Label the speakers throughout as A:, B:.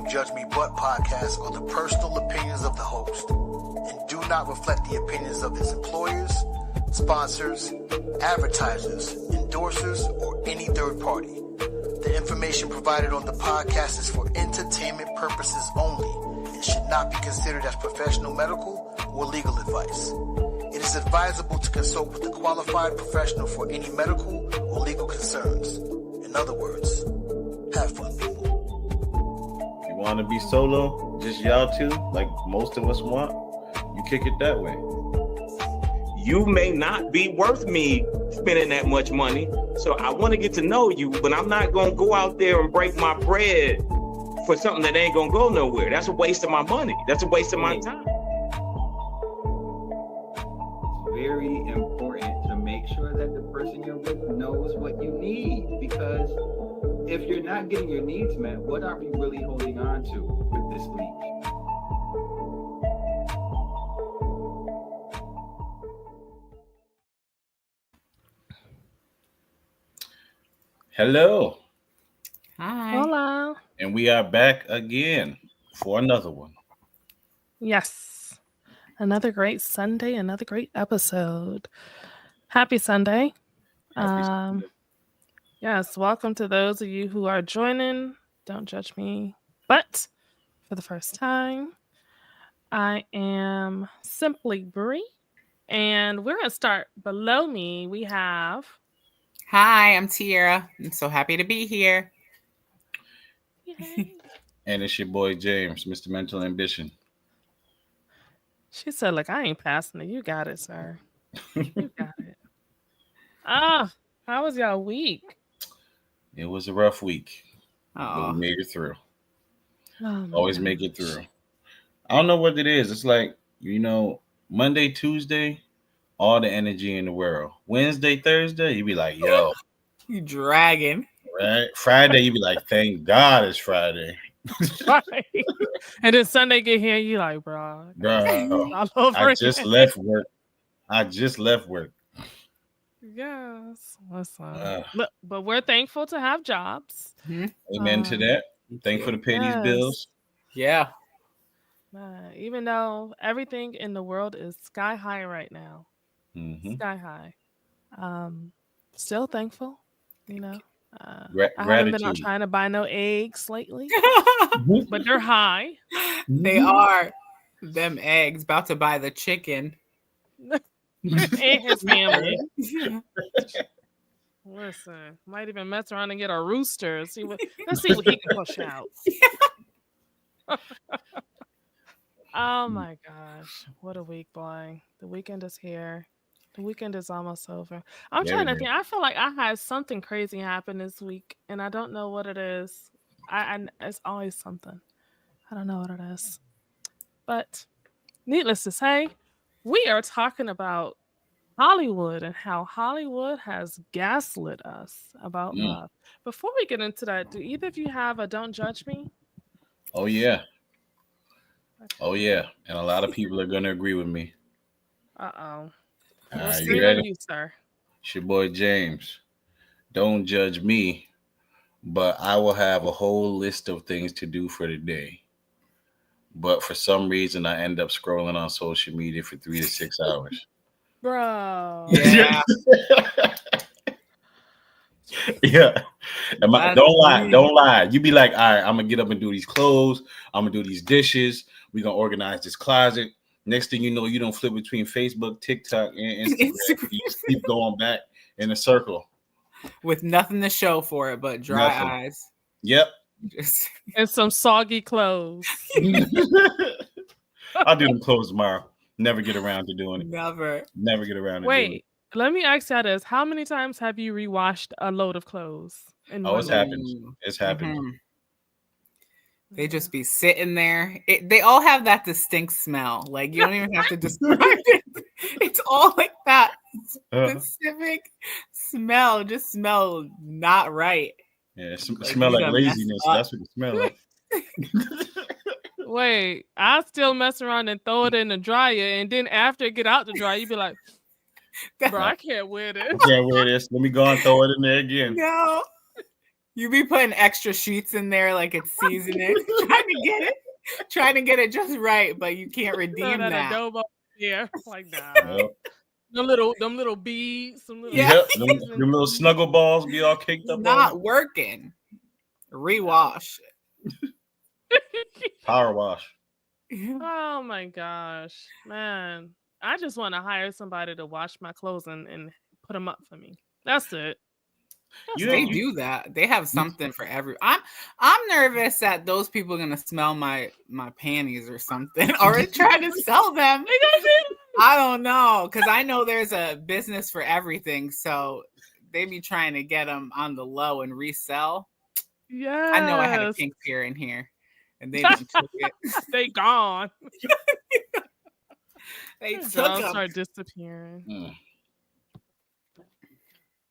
A: Don't Judge Me But podcast are the personal opinions of the host and do not reflect the opinions of its employers, sponsors, advertisers, endorsers, or any third party. The information provided on the podcast is for entertainment purposes only and should not be considered as professional medical or legal advice. It is advisable to consult with a qualified professional for any medical or legal concerns. In other words, have fun, people.
B: You want to be solo, just y'all two, like most of us want, you kick it that way.
C: You may not be worth me spending that much money, so I want to get to know you, but I'm not going to go out there and break my bread for something that ain't going to go nowhere. That's a waste of my money. That's a waste of my time.
D: Very important to make sure that the person you're with knows what you need, because if you're not getting your needs met, what are we really holding on to with this leash?
B: Hello.
E: Hi.
F: Hola.
B: And we are back again for another one.
F: Yes. Another great Sunday, another great episode. Happy Sunday.
B: Happy Sunday.
F: Yes, welcome to those of you who are joining. Don't judge me. But for the first time, I am Simply Bree. And we're going to start below me. We have...
E: Hi, I'm Tiara. I'm so happy to be here.
F: Yay.
B: And it's your boy James, Mr. Mental Ambition.
F: She said, look, I ain't passing it. You got it, sir. You got it. How was y'all week?
B: It was a rough week, but
E: Oh,
B: we made it through.
F: Oh,
B: Always make it through. I don't know what it is. It's like, Monday, Tuesday, all the energy in the world. Wednesday, Thursday, you be like, yo.
E: you dragging.
B: Right? Friday, you be like, thank God it's Friday.
F: Right. And then Sunday get here, you like, bro.
B: Bro, I just left work.
F: Yes. Listen. But we're thankful to have jobs.
E: Mm-hmm.
B: Amen to that. Thankful to pay these bills.
E: Yeah.
F: Even though everything in the world is sky high right now.
B: Mm-hmm.
F: Sky high. Still thankful, I haven't been out trying to buy no eggs lately, but they're high.
E: They are. Them eggs about to buy the chicken.
F: And his family. Listen, might even mess around and get a rooster. Let's see what he can push out. Oh my gosh. What a week, boy. The weekend is here. The weekend is almost over. I'm trying to think. I feel like I had something crazy happen this week, and I don't know what it is. It's always something. I don't know what it is. But needless to say, we are talking about Hollywood and how Hollywood has gaslit us about love. Before we get into that, do either of you have a Don't Judge Me?
B: Oh, yeah. Oh, yeah. And a lot of people are going to agree with me.
F: Uh-oh.
B: All
F: What's
B: right,
F: the
B: you ready?
F: you, sir?
B: It's your boy James. Don't judge me, but I will have a whole list of things to do for the day. But for some reason, I end up scrolling on social media for 3 to 6 hours.
F: Bro.
E: Yeah.
B: Yeah. Don't lie. You be like, all right, I'm going to get up and do these clothes. I'm going to do these dishes. We're going to organize this closet. Next thing you know, you don't flip between Facebook, TikTok, and Instagram. You just keep going back in a circle.
E: With nothing to show for it but dry eyes.
B: Yep.
F: And some soggy clothes.
B: I'll do them clothes tomorrow. Never get around to doing it.
E: Never
B: get around to doing it.
F: Wait, let me ask you this. How many times have you rewashed a load of clothes?
B: It's happened. It's happened.
E: Mm-hmm. They just be sitting there. They all have that distinct smell. Like, you don't even have to describe it. It's all like that specific smell. Just smell not right.
B: Yeah, it smell like laziness. That's what it smells like.
F: Wait, I still mess around and throw it in the dryer, and then after it get out the dryer, you be like, bro, I can't wear this.
B: I can't wear this. Let me go and throw it in there again.
E: No. You be putting extra sheets in there like it's seasoning, trying to get it just right, but you can't redeem that.
F: Adobo here, like nah. Them little beads, some little
B: them little snuggle balls be all caked up.
E: Not working. Rewash.
B: Power wash.
F: Oh my gosh, man! I just want to hire somebody to wash my clothes and put them up for me. That's it.
E: They do that. They have something for every. I'm nervous that those people are gonna smell my panties or something, or try to sell them. I don't know, because I know there's a business for everything, so they be trying to get them on the low and resell.
F: Yeah,
E: I know I had a pink pair in here, and they didn't took it.
F: They gone.
E: They took them.
F: Start disappearing.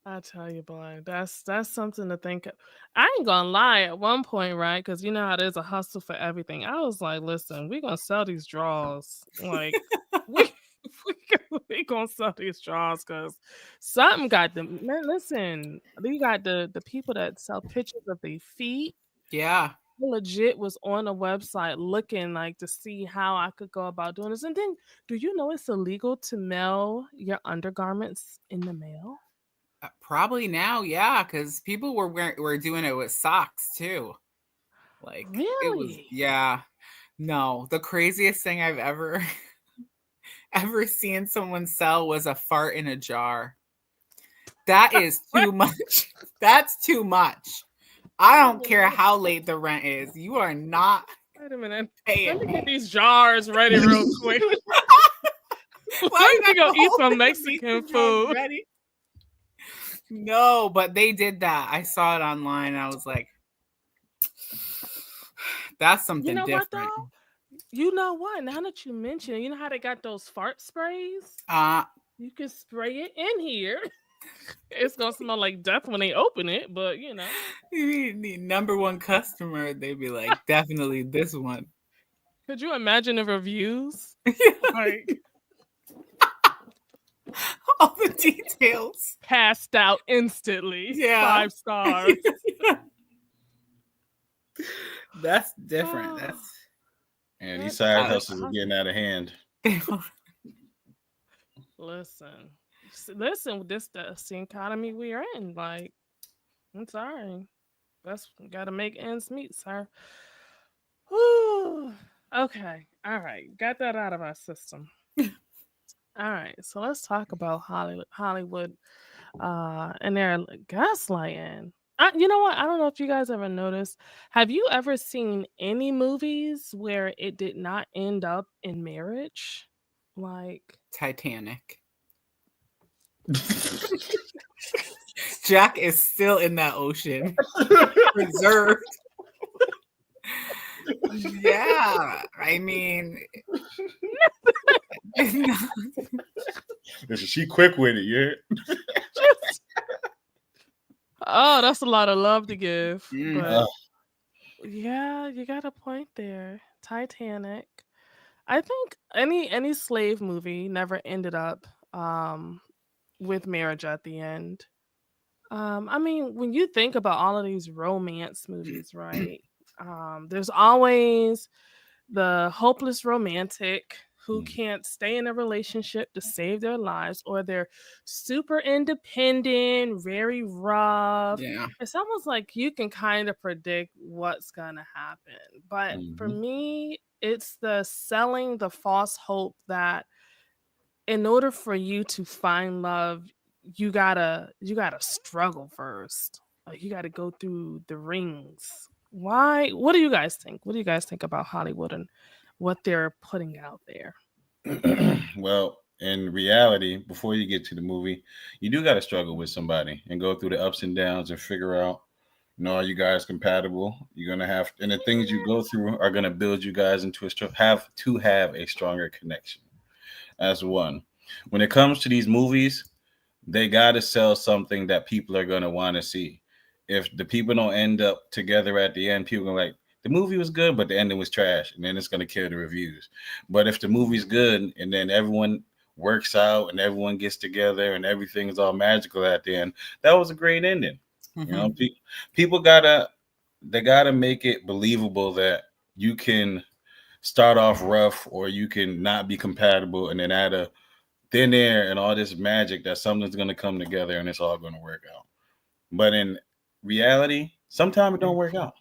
F: I tell you, boy, that's something to think of. I ain't gonna lie. At one point, right? Because you know how there's a hustle for everything. I was like, listen, we're gonna sell these drawers. Like, we gonna sell these drawers because something got them. Man, listen, we got the people that sell pictures of their feet.
E: Yeah.
F: I legit was on a website looking like to see how I could go about doing this. And then, do you know it's illegal to mail your undergarments in the mail?
E: Probably now, yeah, because people were doing it with socks too. Like,
F: really?
E: It was, yeah. No, the craziest thing I've ever seen someone sell was a fart in a jar. That is too much. That's too much. I don't care how late the rent is. You are not.
F: Wait a minute.
E: Paying.
F: Let me get these jars ready real quick. Let me go eat some Mexican food.
E: Ready? No, but they did that. I saw it online. And I was like, that's something different.
F: What, though? You know what? Now that you mention it, you know how they got those fart sprays? You can spray it in here. It's gonna smell like death when they open it, but you know.
E: The number one customer, they'd be like, definitely this one.
F: Could you imagine the reviews? Like
E: all the details.
F: Passed out instantly.
E: Yeah.
F: 5 stars.
E: That's different.
B: And these side hustles are getting out of hand.
F: Listen, this the economy we're in. Like, I'm sorry. That's gotta make ends meet, sir. Whew. Okay. All right. Got that out of our system. All right, so let's talk about Hollywood and their gaslighting. You know what? I don't know if you guys ever noticed. Have you ever seen any movies where it did not end up in marriage? Like
E: Titanic. Jack is still in that ocean. Preserved. Yeah, I mean,
B: she quick with it, yeah.
F: Oh, that's a lot of love to give. But yeah, you got a point there. Titanic. I think any slave movie never ended up with marriage at the end. I mean, when you think about all of these romance movies, right? There's always the hopeless romantic who can't stay in a relationship to save their lives, or they're super independent, very rough.
E: Yeah.
F: It's almost like you can kind of predict what's gonna happen. But for me, it's the selling the false hope that in order for you to find love, you gotta struggle first. Like, you gotta go through the rings. Why? What do you guys think? What do you guys think about Hollywood and what they're putting out there?
B: Well, in reality, before you get to the movie, you do got to struggle with somebody and go through the ups and downs and figure out, are you guys compatible? You're gonna have, and the things you go through are gonna build you guys into have a stronger connection. That's one. When it comes to these movies, they gotta sell something that people are gonna want to see. If the people don't end up together at the end, people are like, the movie was good, but the ending was trash, and then it's going to kill the reviews. But if the movie's good, and then everyone works out, and everyone gets together, and everything is all magical at the end, that was a great ending. You know, people gotta make it believable that you can start off rough or you can not be compatible, and then add a thin air and all this magic that something's gonna come together and it's all gonna work out. But in reality, sometimes it don't work out.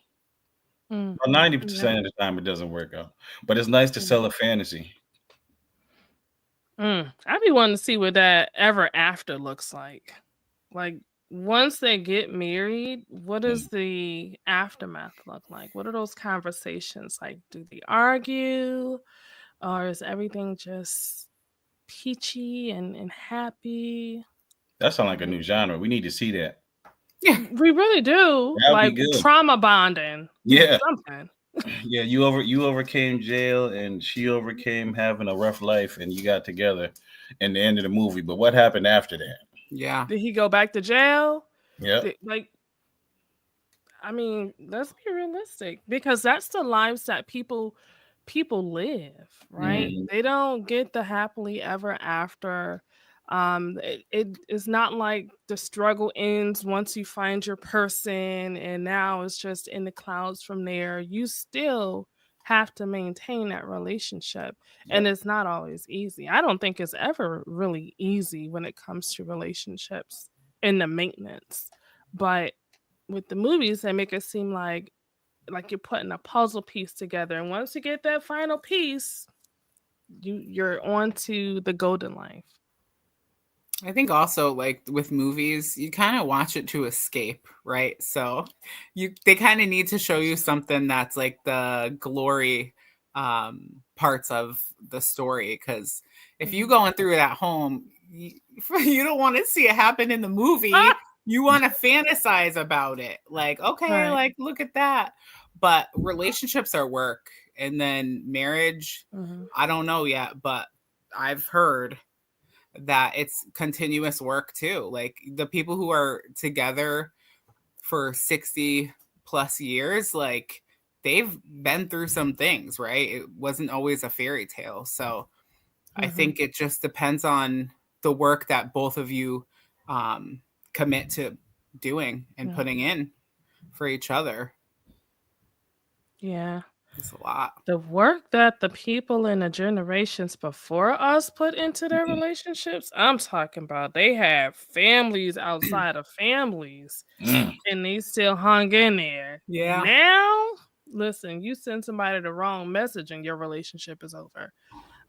B: 90% of the time, it doesn't work out. But it's nice to sell a fantasy.
F: I'd be wanting to see what that ever after looks like. Like, once they get married, what does the aftermath look like? What are those conversations like? Do they argue, or is everything just peachy and happy?
B: That sounds like a new genre. We need to see that.
F: We really do.
B: That'd
F: like
B: be good.
F: Trauma bonding.
B: Yeah.
F: Something.
B: Yeah, you overcame jail and she overcame having a rough life, and you got together in the end of the movie. But what happened after that?
E: Yeah.
F: Did he go back to jail?
B: Yeah.
F: I mean, let's be realistic, because that's the lives that people live, right? They don't get the happily ever after. It is not like the struggle ends once you find your person and now it's just in the clouds from there. You still have to maintain that relationship, and it's not always easy. I don't think it's ever really easy when it comes to relationships and the maintenance. But with the movies, they make it seem like you're putting a puzzle piece together, and once you get that final piece, you're on to the golden life.
E: I think also, like with movies, you kind of watch it to escape, right? So they kind of need to show you something that's like the glory parts of the story, because if you going through it at home, you don't want to see it happen in the movie. You want to fantasize about it. Like, okay, like, look at that. But relationships are work. And then marriage, I don't know yet, but I've heard that it's continuous work too. Like the people who are together for 60 plus years, like they've been through some things, right? It wasn't always a fairy tale. So I think it just depends on the work that both of you commit to doing and putting in for each other.
F: Yeah.
E: It's a lot.
F: The work that the people in the generations before us put into their relationships, I'm talking about they have families outside of families, and they still hung in there.
E: Yeah.
F: Now, listen, you send somebody the wrong message and your relationship is over.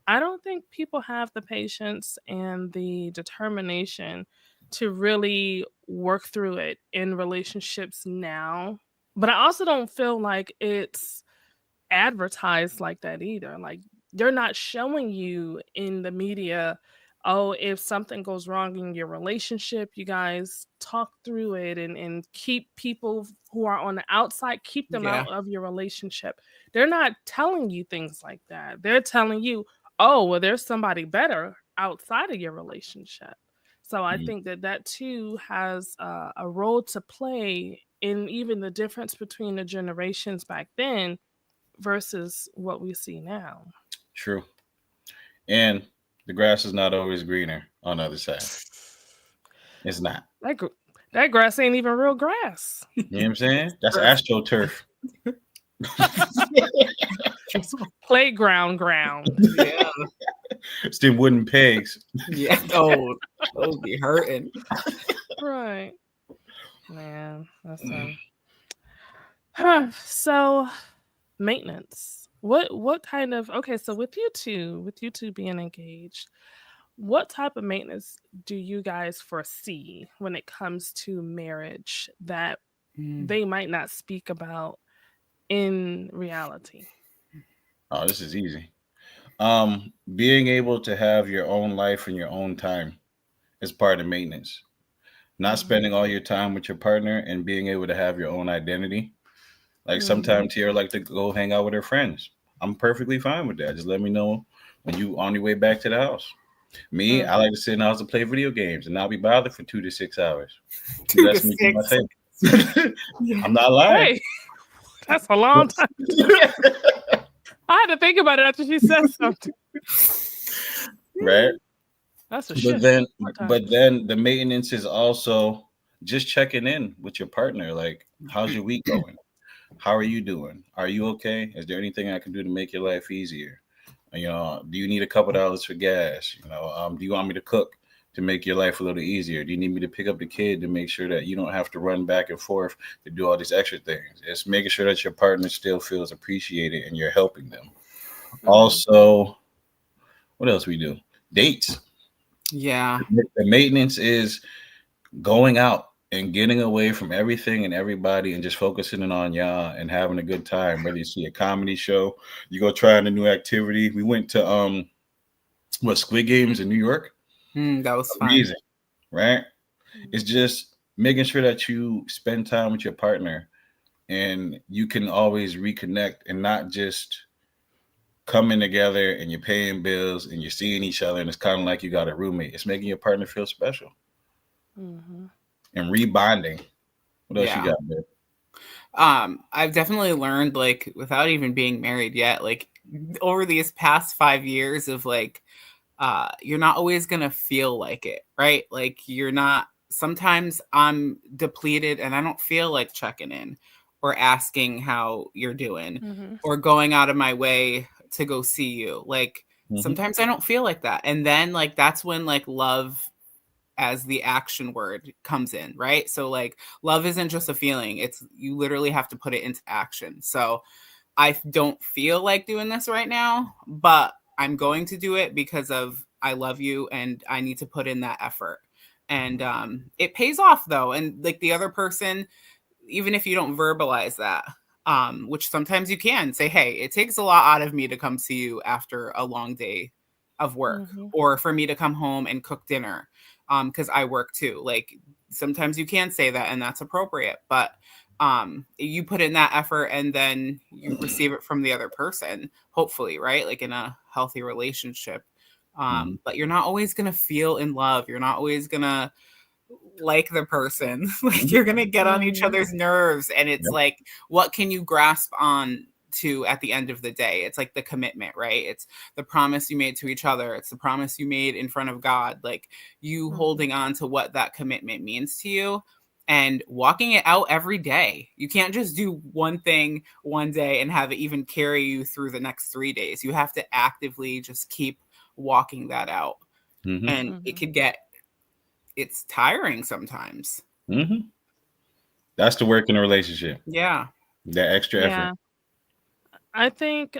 F: I don't think people have the patience and the determination to really work through it in relationships now. But I also don't feel like it's advertised like that either. Like, they're not showing you in the media, oh, if something goes wrong in your relationship, you guys talk through it and keep people who are on the outside, keep them out of your relationship. They're not telling you things like that. They're telling you, oh, well, there's somebody better outside of your relationship. So I think that too has a role to play in even the difference between the generations back then versus what we see now.
B: True. And the grass is not always greener on the other side. It's not.
F: That grass ain't even real grass.
B: You know what I'm saying? That's AstroTurf.
F: Playground ground.
E: Yeah.
B: It's them wooden pegs.
E: Yeah. Oh, those be hurting.
F: Right. Man, that's so maintenance. What kind of, okay, so with you two being engaged, what type of maintenance do you guys foresee when it comes to marriage that they might not speak about in reality?
B: Oh, this is easy. Being able to have your own life and your own time is part of maintenance. Not spending all your time with your partner and being able to have your own identity. Like sometimes Tiara like to go hang out with her friends. I'm perfectly fine with that. Just let me know when you on your way back to the house. Me, I like to sit in the house and play video games and not be bothered for 2 to 6 hours.
E: 2 to 6.
B: I'm not lying.
F: Hey, that's a long time. I had to think about it after she said something.
B: Right?
F: That's a
B: But
F: shit.
B: then the maintenance is also just checking in with your partner. Like, how's your week going? How are you doing? Are you okay? Is there anything I can do to make your life easier? Do you need a couple dollars for gas? Do you want me to cook to make your life a little easier? Do you need me to pick up the kid to make sure that you don't have to run back and forth to do all these extra things? It's making sure that your partner still feels appreciated and you're helping them. Also, what else we do? Dates.
E: Yeah.
B: The maintenance is going out and getting away from everything and everybody and just focusing in on y'all and having a good time. Whether you see a comedy show, you go trying a new activity. We went to Squid Games in New York.
E: That was
B: amazing,
E: fun.
B: right? It's just making sure that you spend time with your partner and you can always reconnect and not just coming together and you're paying bills and you're seeing each other and it's kind of like you got a roommate. It's making your partner feel special. And rebonding. What else you got, man?
E: I've definitely learned, like, without even being married yet, like, over these past 5 years of, like, you're not always gonna feel like it, right? Like, sometimes I'm depleted and I don't feel like checking in or asking how you're doing or going out of my way to go see you. Like, sometimes I don't feel like that. And then, like, that's when, like, love as the action word comes in, right? So, like, love isn't just a feeling. It's, you literally have to put it into action. So I don't feel like doing this right now, but I'm going to do it because of I love you and I need to put in that effort. And it pays off though. And like the other person, even if you don't verbalize that, which sometimes you can say, hey, it takes a lot out of me to come see you after a long day of work or for me to come home and cook dinner because I work too. Like sometimes you can say that and that's appropriate, but you put in that effort and then you receive it from the other person, hopefully, right? Like in a healthy relationship. But you're not always going to feel in love. You're not always going to like the person. Like you're going to get on each other's nerves. And it's like, what can you grasp on to at the end of the day? It's like the commitment, right? It's the promise you made to each other. It's the promise you made in front of God. Like you holding on to what that commitment means to you and walking it out every day. You can't just do one thing one day and have it even carry you through the next 3 days. You have to actively just keep walking that out. And it could it's tiring sometimes.
B: That's the work in a relationship.
E: Yeah.
B: That extra effort.
F: I think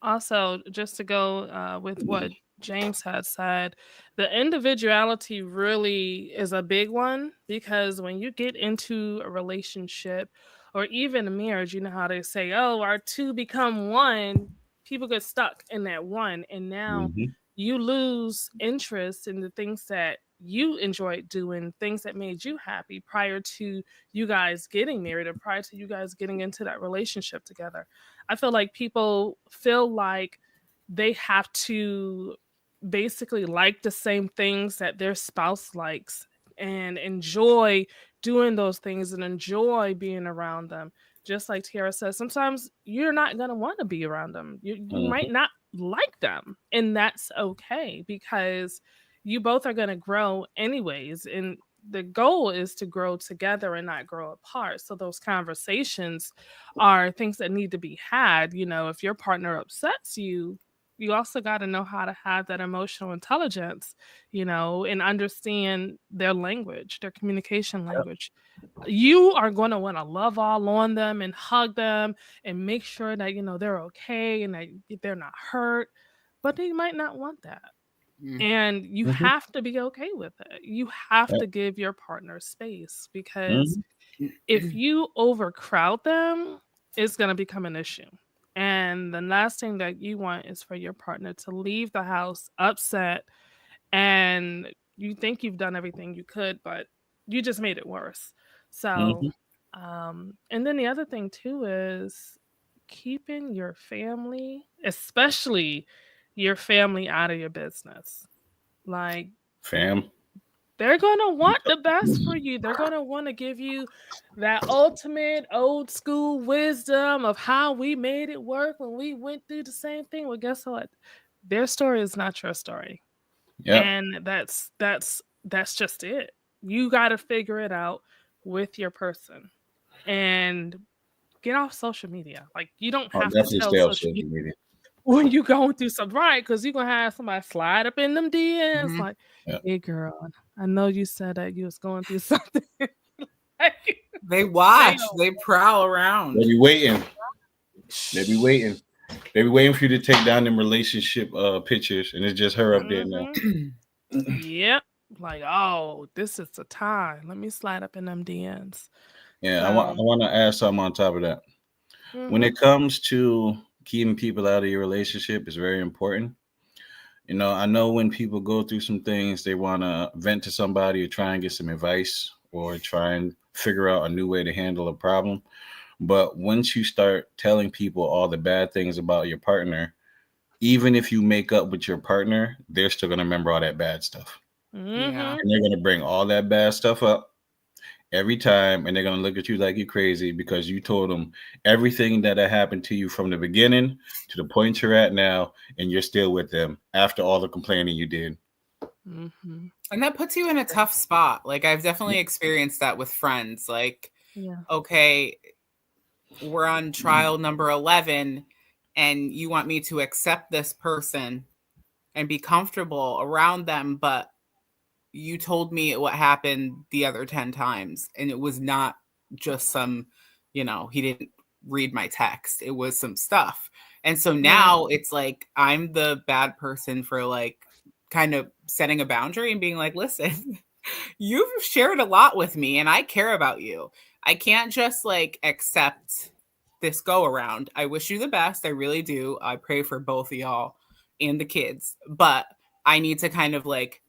F: also just to go with what James had said, the individuality really is a big one because when you get into a relationship or even a marriage, you know how they say, oh, our two become one. People get stuck in that one. And now you lose interest in the things that you enjoyed doing, things that made you happy prior to you guys getting married or prior to you guys getting into that relationship together. I feel like people feel like they have to basically like the same things that their spouse likes and enjoy doing those things and enjoy being around them. Just like Tiara says, sometimes you're not going to want to be around them. You might not like them, and that's okay because you both are going to grow anyways. And the goal is to grow together and not grow apart. So those conversations are things that need to be had. You know, if your partner upsets you, you also got to know how to have that emotional intelligence, you know, and understand their language, their communication language. You are going to want to love all on them and hug them and make sure that, you know, they're okay and that they're not hurt, but they might not want that. And you have to be okay with it. You have to give your partner space because if you overcrowd them, it's going to become an issue. And the last thing that you want is for your partner to leave the house upset and you think you've done everything you could, but you just made it worse. So, and then the other thing too is keeping your family, especially your family, out of your business. Like, they're going to want the best for you. They're going to want to give you that ultimate old school wisdom of how we made it work when we went through the same thing. Well, guess what? Their story is not your story. And that's just it. You got to figure it out with your person and get off social media. Like, you don't
B: I'll
F: have to
B: definitely
F: tell
B: stay off
F: social
B: social
F: media
B: media.
F: when you going through something, right? Because you're gonna have somebody slide up in them DMs like,
B: Yeah.
F: "Hey, girl, I know you said that you was going through something." Like,
E: They watch.
F: damn.
E: They prowl around.
B: They be waiting. They be waiting. They be waiting for you to take down them relationship pictures, and it's just her up there now.
F: Yep. Like, oh, this is the time. Let me slide up in them DMs.
B: Yeah, I
F: So,
B: want to add something on top of that. When it comes to keeping people out of your relationship, it's very important. You know, I know when people go through some things, they want to vent to somebody or try and get some advice or try and figure out a new way to handle a problem. But once you start telling people all the bad things about your partner, even if you make up with your partner, they're still going to remember all that bad stuff.
E: Yeah.
B: And they're going to bring all that bad stuff up every time, and they're going to look at you like you're crazy because you told them everything that had happened to you from the beginning to the point you're at now, and you're still with them after all the complaining you did.
E: And that puts you in a tough spot. Like, I've definitely experienced that with friends. Like, okay, we're on trial number 11 and you want me to accept this person and be comfortable around them, but you told me what happened the other 10 times, and it was not just some, he didn't read my text. It was some stuff. And so now it's like I'm the bad person for like kind of setting a boundary and being like, listen, you've shared a lot with me and I care about you. I can't just like accept this go around. I wish you the best. I really do. I pray for both of y'all and the kids, but I need to kind of like,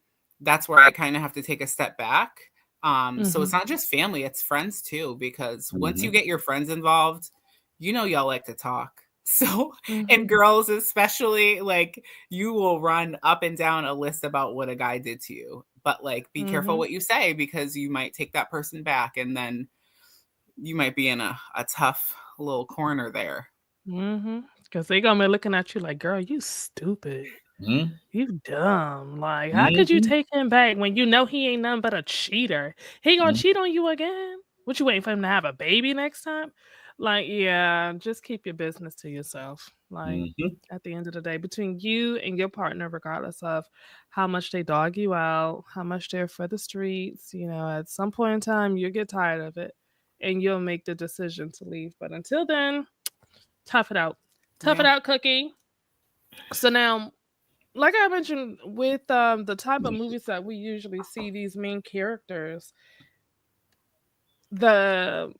E: that's where I kind of have to take a step back. So it's not just family, it's friends too, because once you get your friends involved, y'all like to talk. So, and girls especially, like, you will run up and down a list about what a guy did to you. But like, be careful what you say, because you might take that person back and then you might be in a tough little corner there.
F: Because they're going to be looking at you like, girl, you stupid. You dumb. Like, how could you take him back when you know he ain't nothing but a cheater? He gonna cheat on you again? What, you waiting for him to have a baby next time? Like, yeah, just keep your business to yourself. Like, at the end of the day, between you and your partner, regardless of how much they dog you out, how much they're for the streets, at some point in time, you'll get tired of it and you'll make the decision to leave. But until then, tough it out. Tough it out, Cookie. So now, like I mentioned, with the type of movies that we usually see, these main characters, the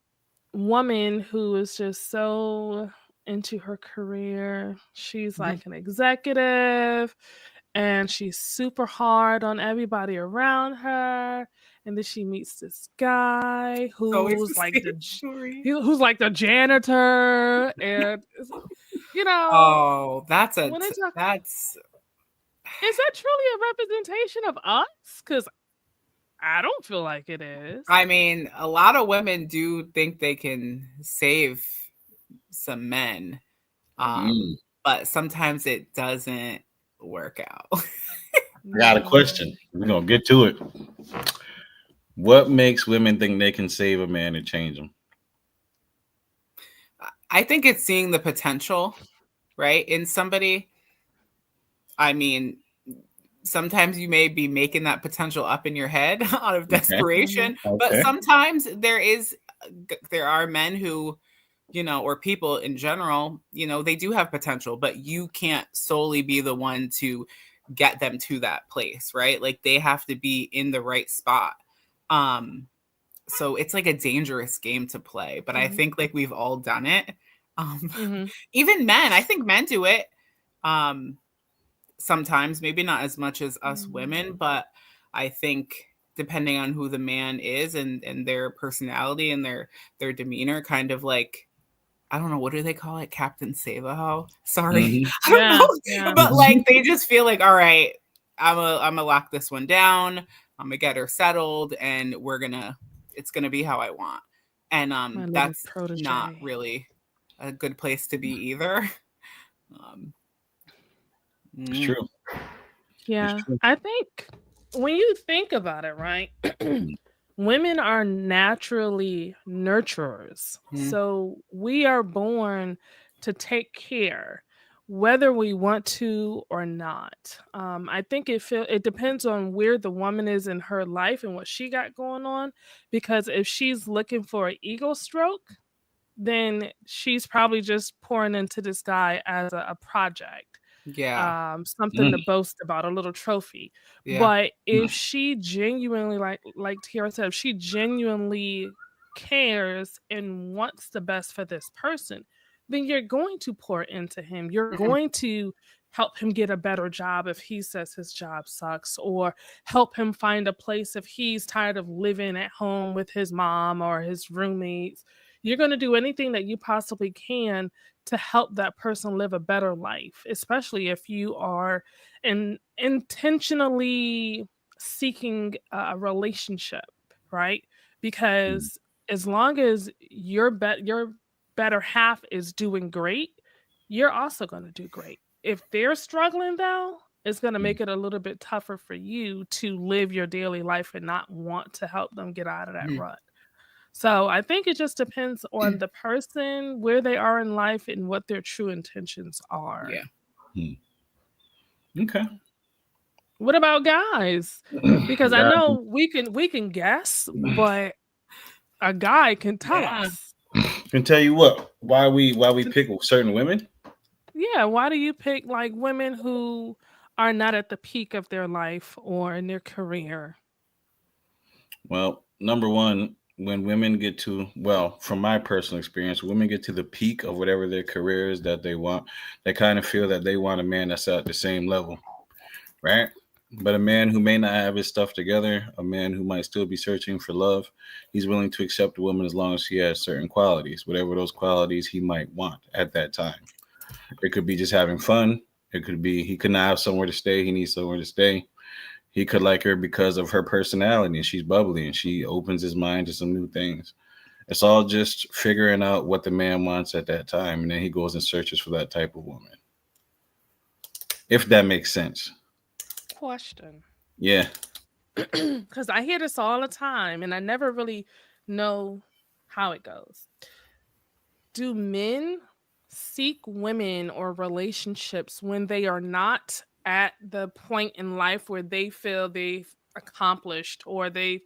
F: woman who is just so into her career, she's like an executive and she's super hard on everybody around her, and then she meets this guy who's like who's like the janitor, and
E: oh, that's
F: is that truly a representation of us? Because I don't feel like it is.
E: I mean, a lot of women do think they can save some men, but sometimes it doesn't work out.
B: I got a question. We're going to get to it. What makes women think they can save a man and change him?
E: I think it's seeing the potential, right, in somebody. I mean, sometimes you may be making that potential up in your head out of desperation, but sometimes there are men who, or people in general, they do have potential, but you can't solely be the one to get them to that place, right? Like, they have to be in the right spot. So it's like a dangerous game to play, but I think like we've all done it. Even men, I think men do it. Sometimes, maybe not as much as us women, but I think depending on who the man is and their personality and their demeanor, kind of like, I don't know, what do they call it? Captain Save-A-Ho? Sorry. I don't know. Yeah. But like, they just feel like, all right, I'm gonna lock this one down. I'm gonna get her settled, and it's gonna be how I want. And that's not really a good place to be either.
B: It's true.
F: Yeah,
B: it's true.
F: I think when you think about it, right? Women are naturally nurturers. So we are born to take care, whether we want to or not. I think it depends on where the woman is in her life and what she got going on. Because if she's looking for an ego stroke, then she's probably just pouring into this guy as a project.
E: Yeah.
F: Something to boast about, a little trophy.
E: Yeah.
F: But if she genuinely, like Tiara said, if she genuinely cares and wants the best for this person, then you're going to pour into him. You're going to help him get a better job if he says his job sucks, or help him find a place if he's tired of living at home with his mom or his roommates. You're going to do anything that you possibly can to help that person live a better life, especially if you are intentionally seeking a relationship, right? Because as long as your better half is doing great, you're also going to do great. If they're struggling, though, it's going to make it a little bit tougher for you to live your daily life and not want to help them get out of that rut. So I think it just depends on the person, where they are in life, and what their true intentions are.
E: Yeah.
B: Okay.
F: What about guys? Because I know we can guess, but a guy can tell us.
B: Can tell you what, why we pick certain women.
F: Yeah, why do you pick like women who are not at the peak of their life or in their career?
B: Well, number one, when women get to, well, from my personal experience, women get to the peak of whatever their career is that they want, they kind of feel that they want a man that's at the same level, right? But a man who may not have his stuff together, a man who might still be searching for love, he's willing to accept a woman as long as she has certain qualities, whatever those qualities he might want at that time. It could be just having fun. It could be he could not have somewhere to stay. He needs somewhere to stay. He could like her because of her personality and she's bubbly and she opens his mind to some new things. It's all just figuring out what the man wants at that time. And then he goes and searches for that type of woman. If that makes sense.
F: Question.
B: Yeah.
F: Because I hear this all the time and I never really know how it goes. Do men seek women or relationships when they are not at the point in life where they feel they've accomplished or they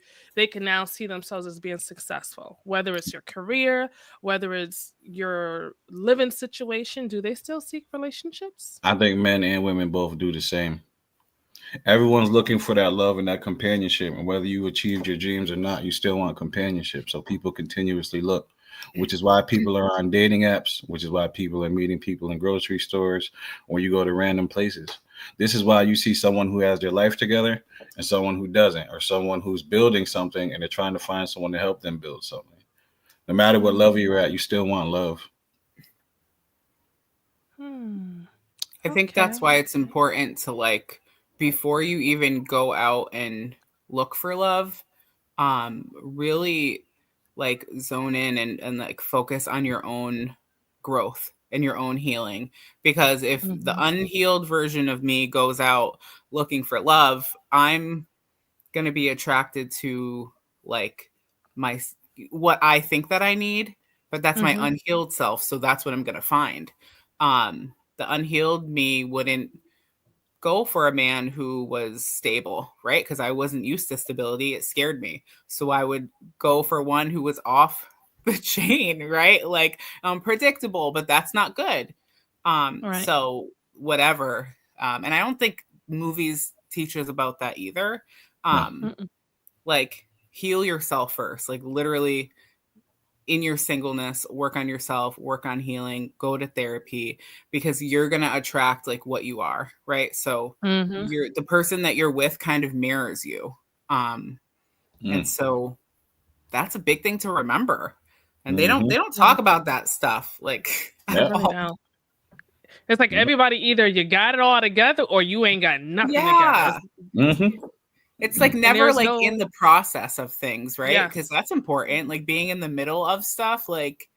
F: can now see themselves as being successful, whether it's your career, whether it's your living situation? Do they still seek relationships?
B: I think men and women both do the same. Everyone's looking for that love and that companionship, and whether you achieved your dreams or not, you still want companionship. So people continuously look, which is why people are on dating apps, which is why people are meeting people in grocery stores or you go to random places. This is why you see someone who has their life together and someone who doesn't, or someone who's building something and they're trying to find someone to help them build something. No matter what level you're at, you still want love.
E: I think that's why it's important to, like, before you even go out and look for love, really like zone in and like focus on your own growth and your own healing. Because if the unhealed version of me goes out looking for love, I'm going to be attracted to like what I think that I need, but that's my unhealed self. So that's what I'm going to find. The unhealed me wouldn't go for a man who was stable, right? Because I wasn't used to stability. It scared me. So I would go for one who was off the chain, right? Like predictable, but that's not good. Right. So whatever. And I don't think movies teach us about that either. Like heal yourself first, like literally in your singleness, work on yourself, work on healing, go to therapy, because you're going to attract like what you are. Right. So you're the person that you're with kind of mirrors you. And so that's a big thing to remember. And they don't talk about that stuff. Like,
F: it's like everybody, either you got it all together or you ain't got nothing together.
E: It's like never like in the process of things, right? Because that's important. Like being in the middle of stuff, like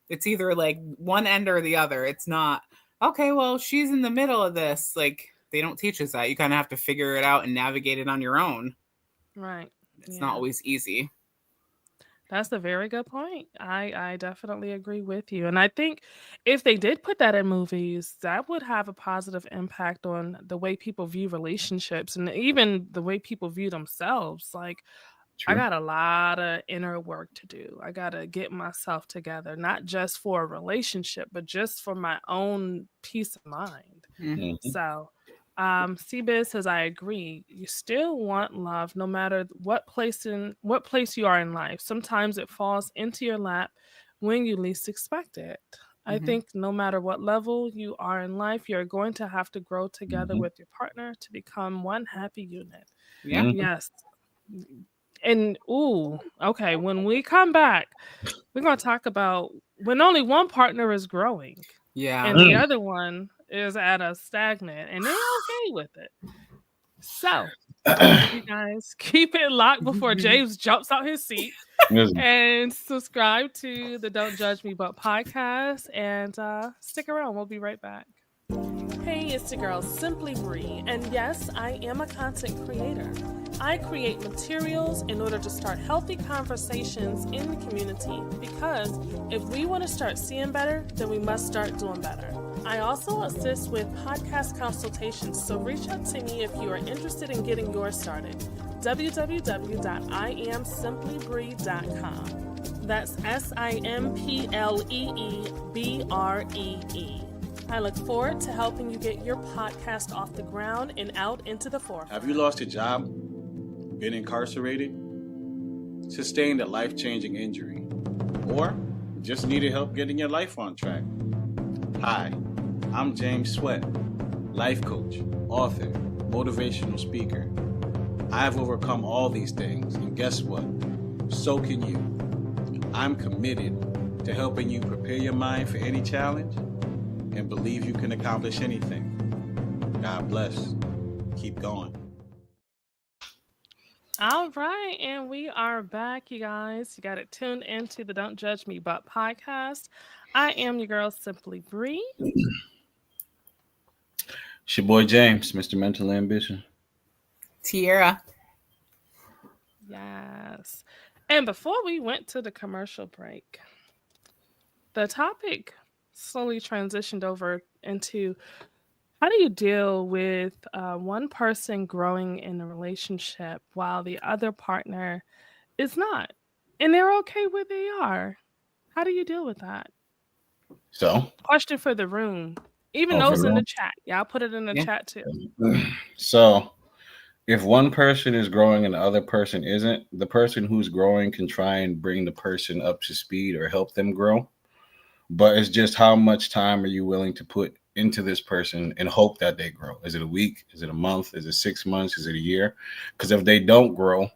E: it's either like one end or the other. It's not, okay, well, she's in the middle of this. Like they don't teach us that. You kind of have to figure it out and navigate it on your own.
F: Right.
E: It's not always easy.
F: That's a very good point. I definitely agree with you. And I think if they did put that in movies, that would have a positive impact on the way people view relationships and even the way people view themselves. Like, I
B: True.
F: got a lot of inner work to do. I got to get myself together, not just for a relationship, but just for my own peace of mind.
B: Mhm.
F: So, CBiz says, I agree. You still want love no matter what place you are in life. Sometimes it falls into your lap when you least expect it. I think no matter what level you are in life, you're going to have to grow together with your partner to become one happy unit.
E: Yeah.
F: Yes. And okay, when we come back, we're going to talk about when only one partner is growing
E: Yeah.
F: and the other one is at a stagnant and they're okay with it. So, you guys keep it locked before James jumps out his seat and subscribe to the Don't Judge Me But podcast and stick around. We'll be right back. Hey, it's your girl, Simply Bree, and yes, I am a content creator. I create materials in order to start healthy conversations in the community because if we want to start seeing better, then we must start doing better. I also assist with podcast consultations, so reach out to me if you are interested in getting yours started. www.iamsimplybree.com. That's SIMPLEEBREE. I look forward to helping you get your podcast off the ground and out into the forefront.
B: Have you lost a job? Been incarcerated? Sustained a life-changing injury? Or just needed help getting your life on track? Hi, I'm James Sweat, life coach, author, motivational speaker. I've overcome all these things, and guess what? So can you. I'm committed to helping you prepare your mind for any challenge and believe you can accomplish anything. God bless. Keep going.
F: All right, and we are back, you guys. You got it tuned into the Don't Judge Me But podcast. I am your girl, Simply Bree.
B: It's your boy James, Mr. Mental Ambition.
E: Tierra.
F: Yes. And before we went to the commercial break, the topic slowly transitioned over into how do you deal with one person growing in a relationship while the other partner is not? And they're okay where they are. How do you deal with that?
B: So,
F: Question for the room. Even
B: for
F: those
B: the
F: in the
B: room.
F: chat. Yeah, I'll put it in the chat too.
B: So, if one person is growing and the other person isn't, the person who's growing can try and bring the person up to speed or help them grow. But it's just how much time are you willing to put into this person and hope that they grow? Is it a week? Is it a month? Is it 6 months? Is it a year? Because if they don't grow,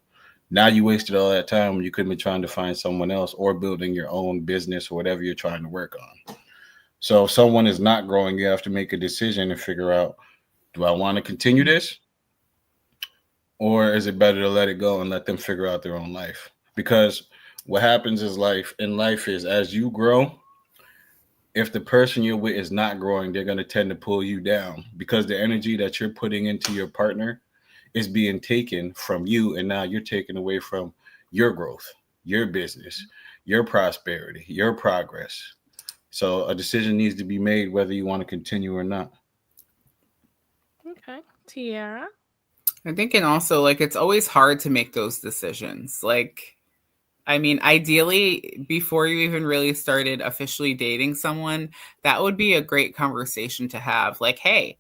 B: now you wasted all that time when you could have been trying to find someone else or building your own business or whatever you're trying to work on. So if someone is not growing, you have to make a decision and figure out, do I want to continue this? Or is it better to let it go and let them figure out their own life? Because what happens is life is as you grow, if the person you're with is not growing, they're going to tend to pull you down because the energy that you're putting into your partner is being taken from you. And now you're taken away from your growth, your business, your prosperity, your progress. So a decision needs to be made whether you want to continue or not.
F: Okay. Tiara?
E: I think, and also, like, it's always hard to make those decisions. Like, I mean, ideally, before you even really started officially dating someone, that would be a great conversation to have. Like, hey,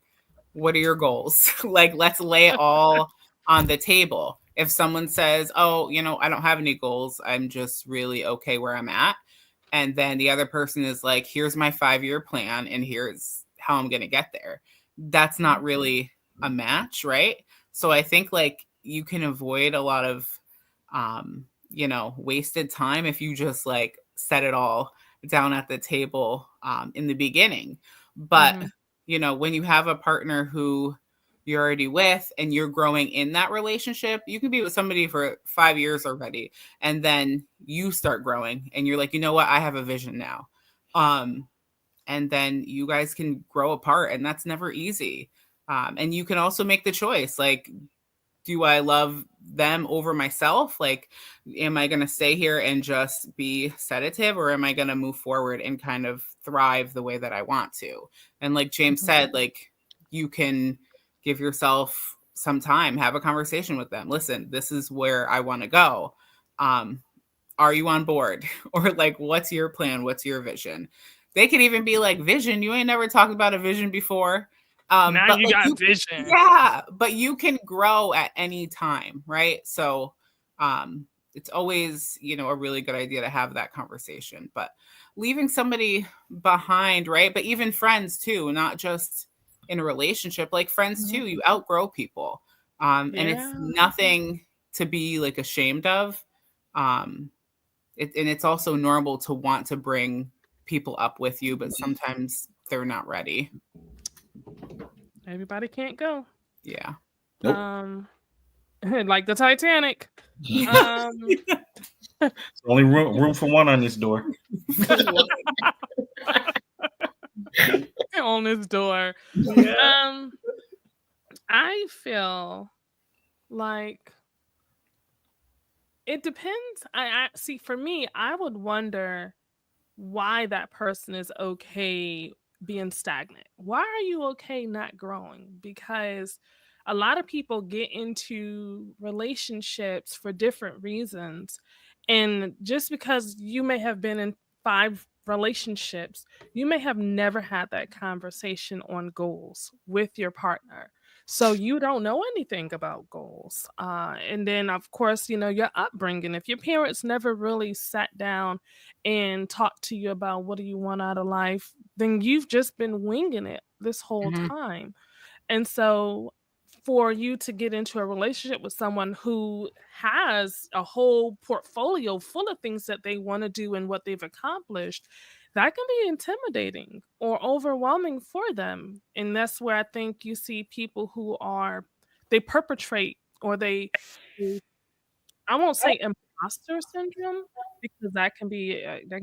E: what are your goals? Like, let's lay it all on the table. If someone says, oh, I don't have any goals, I'm just really okay where I'm at. And then the other person is like, here's my 5-year plan and here's how I'm going to get there. That's not really a match, right? So I think like you can avoid a lot of, wasted time if you just like set it all down at the table in the beginning. But, when you have a partner who you're already with and you're growing in that relationship, you can be with somebody for 5 years already. And then you start growing and you're like, you know what? I have a vision now. And then you guys can grow apart and that's never easy. And you can also make the choice, like, do I love them over myself? Like, am I going to stay here and just be sedative, or am I going to move forward and kind of thrive the way that I want to? And like James said, like, you can give yourself some time, have a conversation with them. Listen, this is where I want to go. Are you on board? Or like, what's your plan? What's your vision? They could even be like, vision, you ain't never talked about a vision before.
F: Now
E: but
F: you
E: like,
F: got vision.
E: Yeah, but you can grow at any time, right? So it's always, a really good idea to have that conversation. But leaving somebody behind, right? But even friends too, not just in a relationship, like friends too, you outgrow people. And it's nothing to be like ashamed of. And it's also normal to want to bring people up with you, but sometimes they're not ready.
F: Everybody can't go.
E: Yeah.
B: Nope.
F: Like the Titanic.
B: Only room for one on this door.
F: On this door.
E: Yeah.
F: I feel like it depends. I see, for me, I would wonder why that person is okay being stagnant. Why are you okay not growing? Because a lot of people get into relationships for different reasons. And just because you may have been in 5 relationships, you may have never had that conversation on goals with your partner. So you don't know anything about goals. And then, of course, your upbringing. If your parents never really sat down and talked to you about what do you want out of life, then you've just been winging it this whole time. And so for you to get into a relationship with someone who has a whole portfolio full of things that they want to do and what they've accomplished, that can be intimidating or overwhelming for them. And that's where I think you see people who they perpetrate, or I won't say imposter syndrome, because that can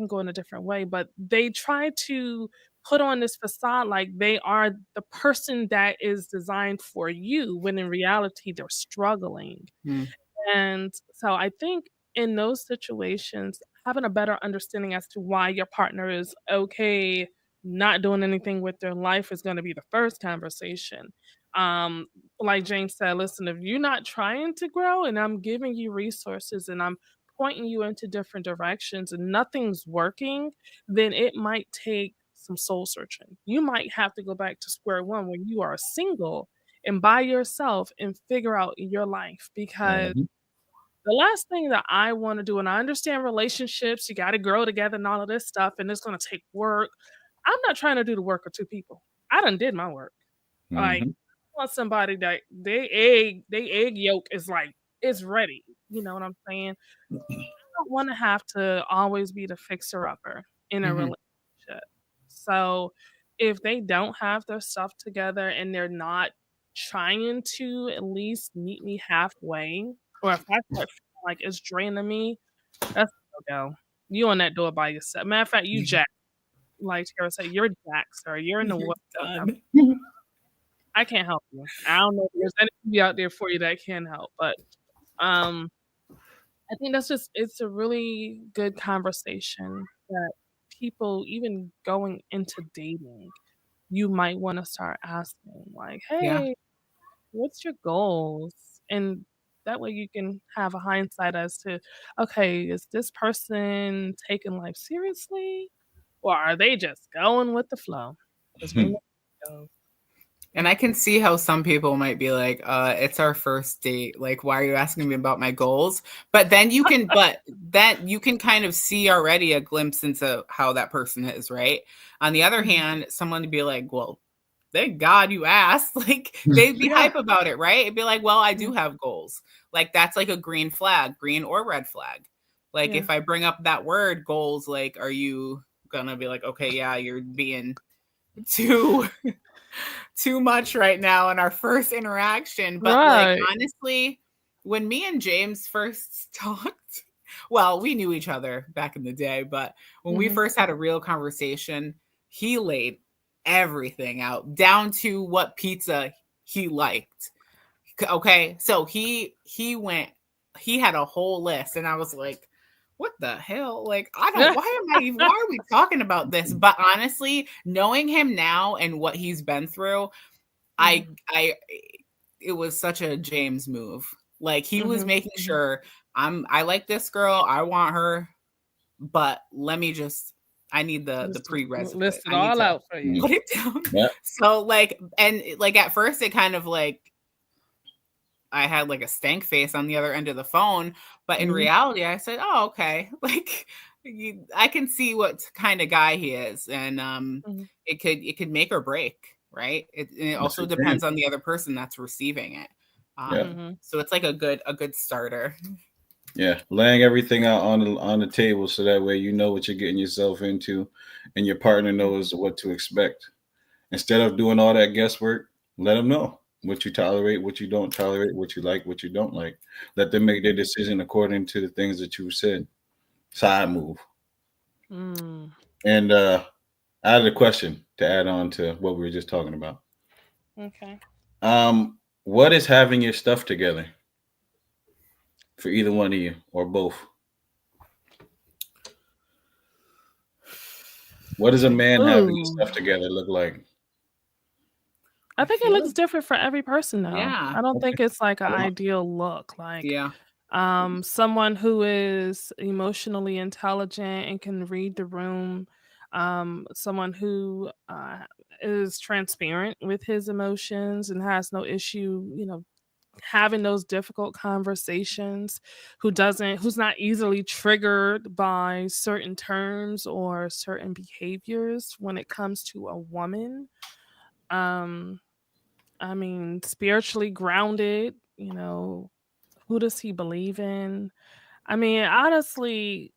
F: go in a different way, but they try to put on this facade like they are the person that is designed for you, when in reality they're struggling. And so I think in those situations, having a better understanding as to why your partner is okay not doing anything with their life is going to be the first conversation. Um, like James said, listen, if you're not trying to grow and I'm giving you resources and I'm pointing you into different directions and nothing's working, then it might take some soul searching. You might have to go back to square one when you are single and by yourself and figure out your life, because the last thing that I want to do, and I understand relationships, you got to grow together and all of this stuff, and it's going to take work. I'm not trying to do the work of 2 people. I done did my work. Like, I want somebody that they egg yolk is like, it's ready. You know what I'm saying? I don't want to have to always be the fixer-upper in a relationship. So if they don't have their stuff together and they're not trying to at least meet me halfway, or if I start feeling like it's draining me, that's a no-go. You on that door by yourself. Matter of fact, you jack. Like Tara said, you're jack, sir. You're in the water. I can't help you. I don't know if there's anybody out there for you that can help, but I think it's a really good conversation that people, even going into dating, you might want to start asking, like, hey, what's your goals? And that way you can have a hindsight as to, okay, is this person taking life seriously, or are they just going with the flow?
E: And I can see how some people might be like, it's our first date. Like, why are you asking me about my goals? But then you can kind of see already a glimpse into how that person is, right? On the other hand, someone to be like, well, thank God you asked. Like, they'd be hype about it, right? It'd be like, well, I do have goals. Like, that's like a green flag, green or red flag. Like, if I bring up that word goals, like, are you gonna be like, okay, yeah, you're being too much right now in our first interaction? But like, honestly, when me and James first talked, well, we knew each other back in the day, but when we first had a real conversation, he laid everything out down to what pizza he liked. Okay, so he had a whole list, and I was like, what the hell? Like, why are we talking about this? But honestly, knowing him now and what he's been through, it was such a James move. Like, he was making sure I like this girl, I want her, but I need the prerequisite.
F: List it all out for you.
E: Put it down.
B: Yeah.
E: So like at first it kind of like I had like a stank face on the other end of the phone, but in reality I said, oh, okay. Like I can see what kind of guy he is, and it could make or break, right? It also depends on the other person that's receiving it. So it's like a good starter.
B: Yeah, laying everything out on the table so that way you know what you're getting yourself into, and your partner knows what to expect. Instead of doing all that guesswork, let them know what you tolerate, what you don't tolerate, what you like, what you don't like. Let them make their decision according to the things that you said. Side move. And I had a question to add on to what we were just talking about.
F: Okay.
B: What is having your stuff together for either one of you or both? What does a man having his stuff together look like?
F: I think it looks different for every person though.
E: Yeah.
F: I don't think it's like an ideal look. Like someone who is emotionally intelligent and can read the room, someone who is transparent with his emotions and has no issue, having those difficult conversations, who's not easily triggered by certain terms or certain behaviors when it comes to a woman. I mean, spiritually grounded, who does he believe in? I mean, honestly,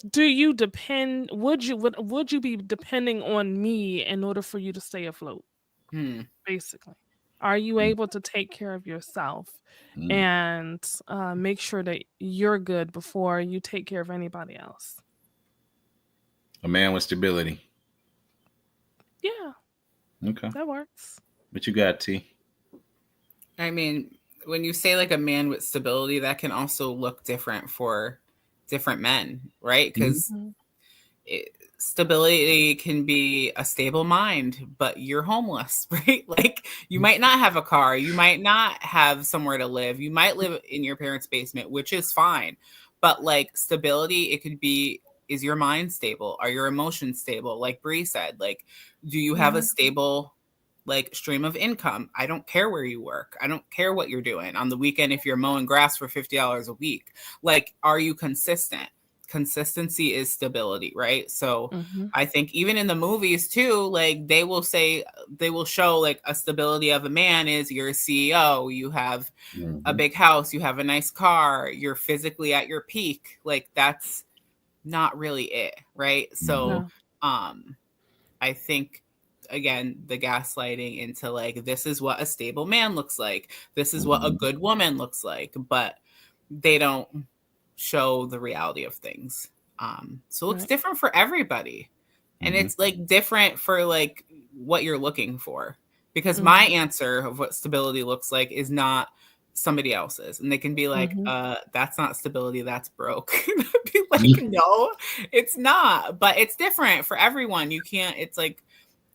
F: would you be depending on me in order for you to stay afloat? Basically. Are you able to take care of yourself and make sure that you're good before you take care of anybody else?
B: A man with stability.
F: Yeah.
B: Okay.
F: That works.
B: What you got, T?
E: I mean, when you say like a man with stability, that can also look different for different men, right? Because stability can be a stable mind, but you're homeless, right? Like you might not have a car, you might not have somewhere to live, you might live in your parents' basement, which is fine. But like stability, it could be, is your mind stable? Are your emotions stable? Like Bree said, like, do you have a stable like stream of income? I don't care where you work. I don't care what you're doing on the weekend. If you're mowing grass for $50 a week, like, are you consistent? Consistency is stability, right? So I think even in the movies too, like they will show like a stability of a man is you're a CEO, you have a big house, you have a nice car, you're physically at your peak. Like that's not really it, right? So I think again, the gaslighting into like, this is what a stable man looks like, this is what a good woman looks like, but they don't show the reality of things. So it's different for everybody. And it's like different for like what you're looking for. Because my answer of what stability looks like is not somebody else's. And they can be like, that's not stability, that's broke. I'd be like, no, it's not. But it's different for everyone. You can't, it's like,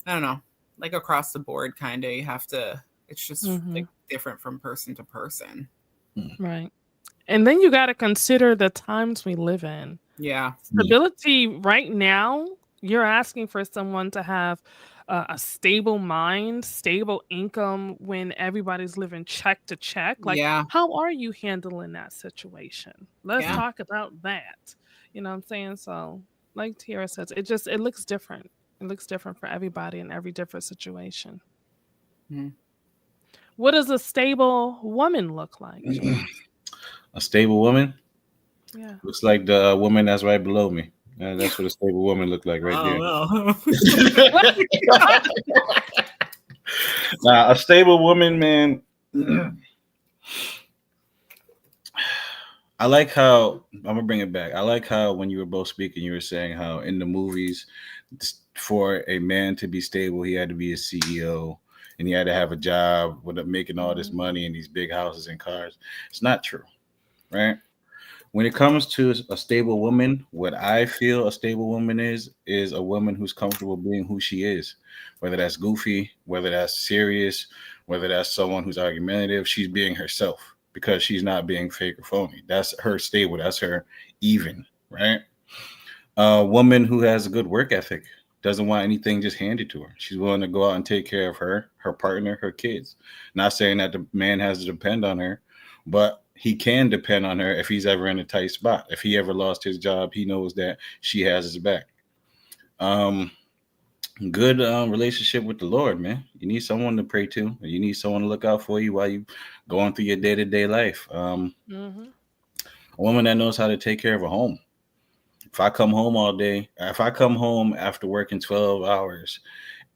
E: I don't know, like across the board kind of, you have to, it's just like different from person to person.
F: Right. And then you got to consider the times we live in.
E: Yeah.
F: Stability right now, you're asking for someone to have a stable mind, stable income when everybody's living check to check. Like, how are you handling that situation? Let's talk about that. You know what I'm saying? So, like Tiara says, it looks different. It looks different for everybody in every different situation. What does a stable woman look like, James?
B: A stable woman?
F: Yeah.
B: Looks like the woman that's right below me. That's what a stable woman look like right there. Now, a stable woman, man. I like how, I'm going to bring it back. I like how when you were both speaking, you were saying how in the movies, for a man to be stable, he had to be a CEO. and he had to have a job with making all this money and these big houses and cars. It's not true, right? When it comes to a stable woman, what I feel a stable woman is a woman who's comfortable being who she is, whether that's goofy, whether that's serious, whether that's someone who's argumentative. She's being herself because she's not being fake or phony. That's her stable. That's her even, right? A woman who has a good work ethic, doesn't want anything just handed to her. She's willing to go out and take care of her partner, her kids. Not saying that the man has to depend on her, but he can depend on her if he's ever in a tight spot. If he ever lost his job, he knows that she has his back. Good relationship with the Lord, man. You need someone to pray to. You need someone to look out for you while you going through your day-to-day life. A woman that knows how to take care of a home. If I come home all day, if I come home after working 12 hours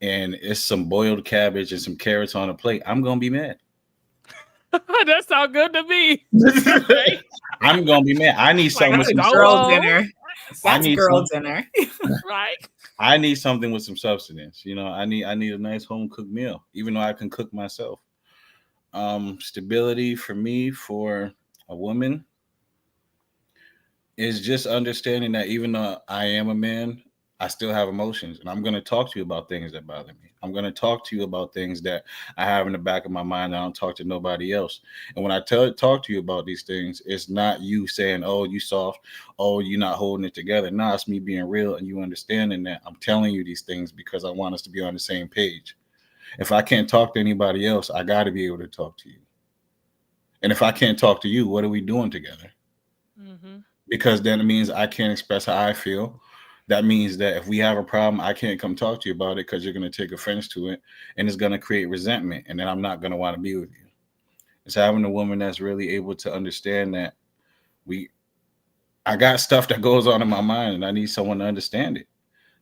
B: and it's some boiled cabbage and some carrots on a plate, I'm going to be mad.
F: That sounds good to me.
B: I'm going to be mad. I need something with some
E: girl dinner. That's girl dinner.
F: Right.
B: I need something with some substance. You know, I need a nice home cooked meal, even though I can cook myself. Stability for me, for a woman, is just understanding that even though I am a man, I still have emotions, and I'm going to talk to you about things that bother me. I'm going to talk to you about things that I have in the back of my mind that I don't talk to nobody else. And when I talk to you about these things, it's not you saying, oh, you soft, oh, you're not holding it together. No, it's me being real and you understanding that I'm telling you these things because I want us to be on the same page. If I can't talk to anybody else, I got to be able to talk to you. And if I can't talk to you, what are we doing together? Because then it means I can't express how I feel. That means that if we have a problem, I can't come talk to you about it because you're going to take offense to it and it's going to create resentment. And then I'm not going to want to be with you. It's having a woman that's really able to understand that I got stuff that goes on in my mind and I need someone to understand it.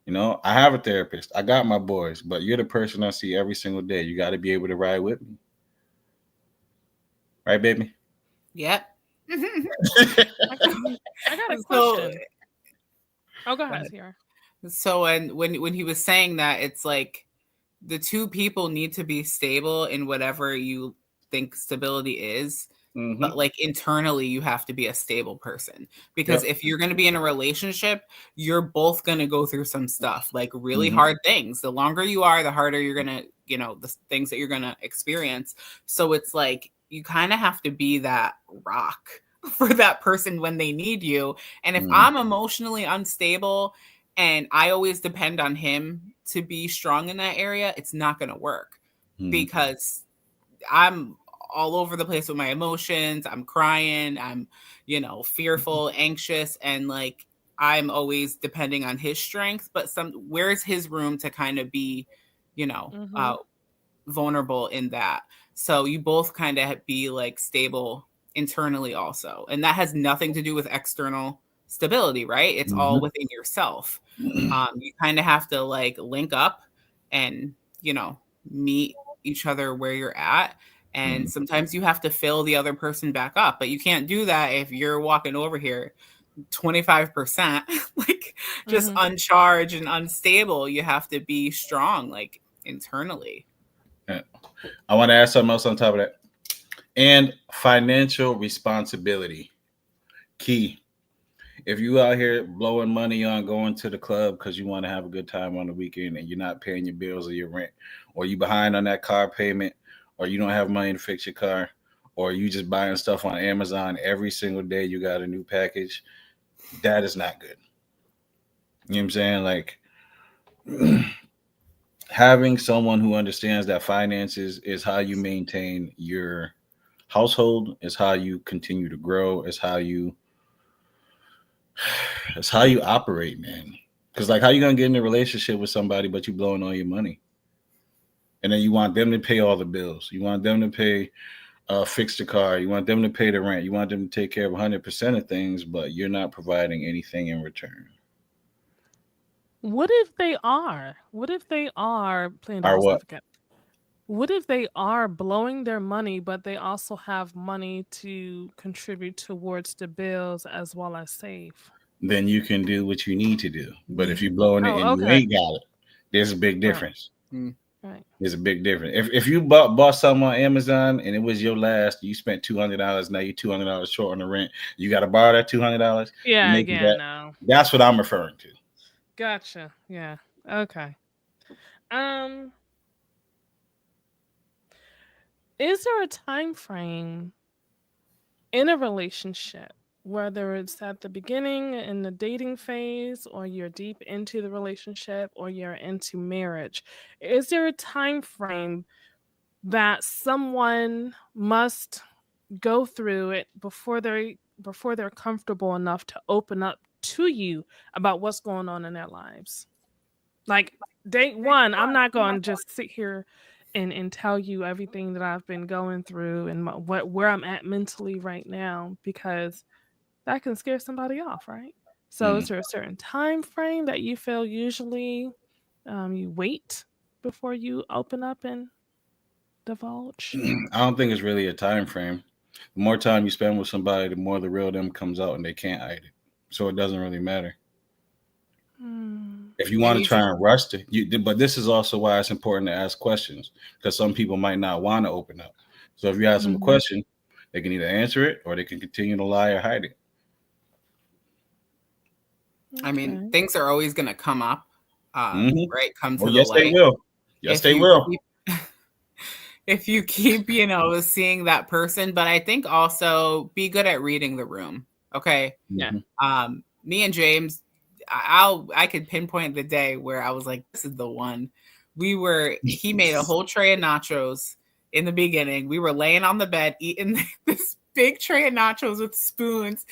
B: You know, I have a therapist. I got my boys, but you're the person I see every single day. You got to be able to ride with me. Right, baby?
E: Yep.
F: I got a question. Oh, go ahead, Sierra.
E: So, and when he was saying that, it's like the two people need to be stable in whatever you think stability is. But like internally, you have to be a stable person because if you're going to be in a relationship, you're both going to go through some stuff, like really hard things. The longer you are, the harder you're going to, you know, the things that you're going to experience. So it's like you kind of have to be that rock for that person when they need you. And if I'm emotionally unstable and I always depend on him to be strong in that area, it's not going to work because I'm all over the place with my emotions. I'm crying. I'm, you know, fearful, anxious, and like I'm always depending on his strength. But where's his room to kind of be, you know, vulnerable in that? So you both kind of be like stable internally also, and that has nothing to do with external stability, right? It's all within yourself. You kind of have to like link up and, you know, meet each other where you're at. And sometimes you have to fill the other person back up, but you can't do that if you're walking over here 25%, like just uncharged and unstable. You have to be strong, like internally.
B: Yeah. I want to add something else on top of that. And financial responsibility. Key. If you out here blowing money on going to the club because you want to have a good time on the weekend and you're not paying your bills or your rent, or you behind on that car payment, or you don't have money to fix your car, or you just buying stuff on Amazon every single day, you got a new package, that is not good. You know what I'm saying? Like having someone who understands that finances is how you maintain your household, is how you continue to grow, is how you operate, man. Because like how you gonna get in a relationship with somebody but you blowing all your money? And then you want them to pay all the bills. You want them to pay, fix the car. You want them to pay the rent. You want them to take care of 100% of things, but you're not providing anything in return.
F: What if they are? What if they are playing devil's advocate? What if they are blowing their money, but they also have money to contribute towards the bills as well as save?
B: Then you can do what you need to do. But if you're blowing it and you ain't got it, there's a big difference.
F: Right.
B: There's a big difference. If you bought something on Amazon and it was your last, you spent $200. Now you're $200 short on the rent. You got to borrow that $200.
F: Yeah. Again, no.
B: That's what I'm referring to.
F: Gotcha. Yeah. Okay. Is there a time frame in a relationship, whether it's at the beginning in the dating phase, or you're deep into the relationship, or you're into marriage? Is there a time frame that someone must go through it before they're comfortable enough to open up to you about what's going on in their lives? Like date one, I'm not going to just sit here and tell you everything that I've been going through and where I'm at mentally right now, because that can scare somebody off, right? So is there a certain time frame that you feel usually you wait before you open up and divulge?
B: I don't think it's really a time frame. The more time you spend with somebody, the more the real them comes out, and they can't hide it. So it doesn't really matter. If you want to try and rush it, but this is also why it's important to ask questions, because some people might not want to open up. So if you ask them a question, they can either answer it or they can continue to lie or hide it.
E: I mean, things are always going to come up, right? Come to the
B: yes,
E: light.
B: they will. Yes, they will.
E: If you keep, seeing that person, but I think also be good at reading the room. Okay.
F: Yeah.
E: Me and James, I could pinpoint the day where I was like, this is the one. He made a whole tray of nachos in the beginning. We were laying on the bed eating this big tray of nachos with spoons,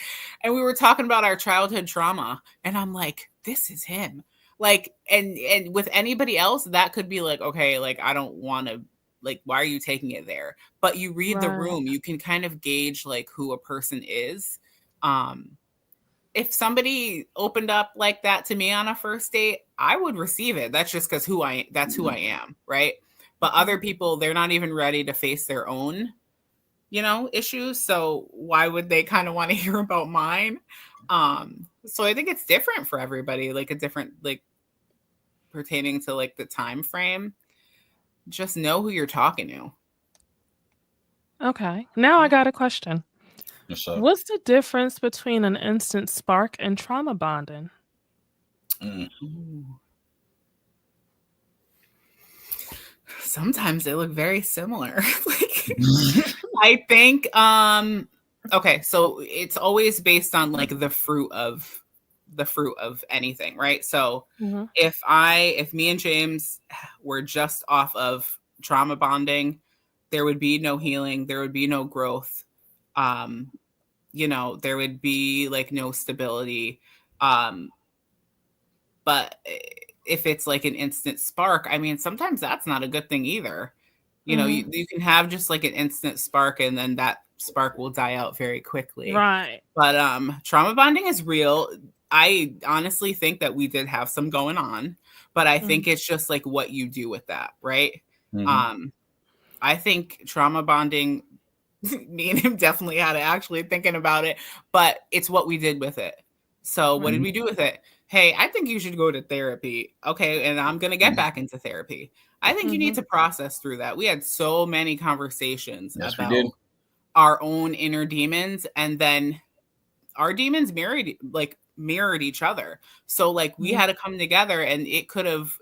E: and we were talking about our childhood trauma, and I'm like, this is him. Like, and with anybody else, that could be like, okay, like, I don't want to, like, why are you taking it there? But you read the room, you can kind of gauge like who a person is. If somebody opened up like that to me on a first date, I would receive it. That's just because that's who I am, right? But other people, they're not even ready to face their own, issues. So why would they kind of want to hear about mine? So I think it's different for everybody, like a different, like, pertaining to like the time frame. Just know who you're talking to.
F: Okay. Now I got a question.
B: What's
F: the difference between an instant spark and trauma bonding?
E: Sometimes they look very similar. I think okay, so it's always based on like the fruit of anything, right? So if me and James were just off of trauma bonding, there would be no healing, there would be no growth. There would be like no stability. But if it's like an instant spark, I mean, sometimes that's not a good thing either. You can have just like an instant spark, and then that spark will die out very quickly.
F: Right.
E: But trauma bonding is real. I honestly think that we did have some going on, but I think it's just like what you do with that, right? I think trauma bonding, me and him definitely had to actually thinking about it, but it's what we did with it. So what did we do with it? Hey, I think you should go to therapy. Okay, and I'm going to get back into therapy. I think you need to process through that. We had so many conversations about our own inner demons, and then our demons mirrored each other. So like we had to come together, and it could have